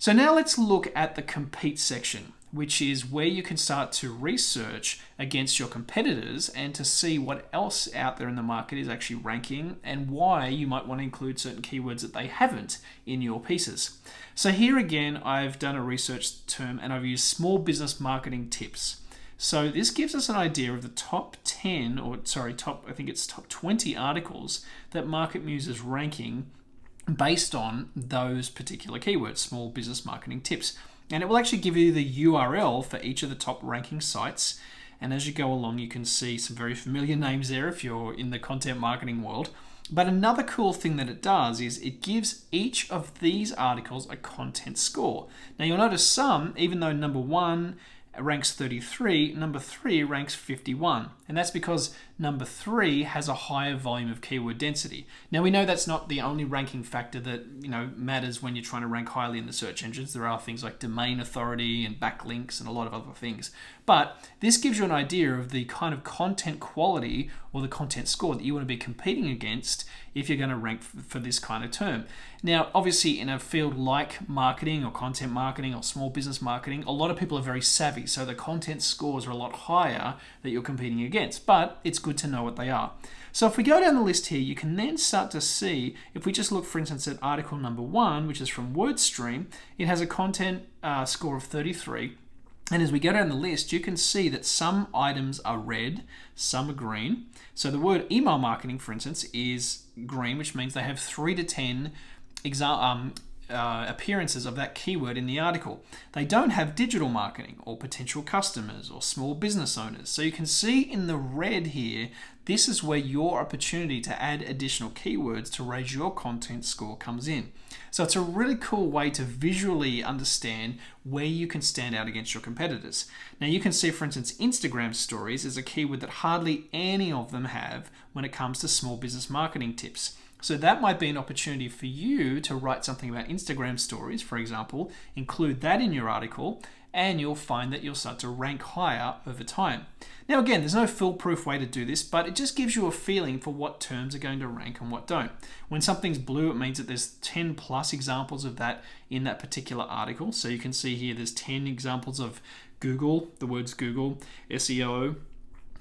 So now let's look at the compete section, which is where you can start to research against your competitors and to see what else out there in the market is actually ranking and why you might want to include certain keywords that they haven't in your pieces. So here again, I've done a research term and I've used small business marketing tips. So this gives us an idea of the top 10, or sorry, I think it's top 20 articles that MarketMuse is ranking based on those particular keywords, small business marketing tips. And it will actually give you the URL for each of the top ranking sites. And as you go along, you can see some very familiar names there if you're in the content marketing world. But another cool thing that it does is it gives each of these articles a content score. Now you'll notice some, even though number 1 ranks 33, number 3 ranks 51. And that's because number 3 has a higher volume of keyword density. Now we know that's not the only ranking factor that matters when you're trying to rank highly in the search engines. There are things like domain authority and backlinks and a lot of other things. But this gives you an idea of the kind of content quality or the content score that you want to be competing against if you're going to rank for this kind of term. Now, obviously in a field like marketing or content marketing or small business marketing, a lot of people are very savvy. So the content scores are a lot higher that you're competing against, but it's good to know what they are. So if we go down the list here, you can then start to see, if we just look, for instance, at article number 1, which is from WordStream, it has a content score of 33. And as we go down the list, you can see that some items are red, some are green. So the word email marketing, for instance, is green, which means they have 3 to 10 appearances of that keyword in the article. They don't have digital marketing or potential customers or small business owners. So you can see in the red here, this is where your opportunity to add additional keywords to raise your content score comes in. So it's a really cool way to visually understand where you can stand out against your competitors. Now you can see, for instance, Instagram stories is a keyword that hardly any of them have when it comes to small business marketing tips. So that might be an opportunity for you to write something about Instagram stories, for example, include that in your article, and you'll find that you'll start to rank higher over time. Now again, there's no foolproof way to do this, but it just gives you a feeling for what terms are going to rank and what don't. When something's blue, it means that there's 10 plus examples of that in that particular article. So you can see here there's 10 examples of Google, the words Google, SEO,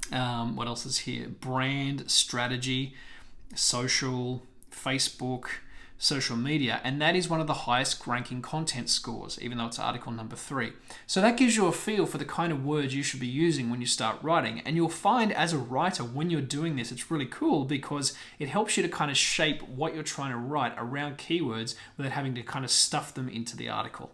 what else is here? Brand, strategy, social, Facebook, social media, and that is one of the highest ranking content scores, even though it's article number 3. So that gives you a feel for the kind of words you should be using when you start writing. And you'll find as a writer, when you're doing this, it's really cool because it helps you to kind of shape what you're trying to write around keywords without having to kind of stuff them into the article.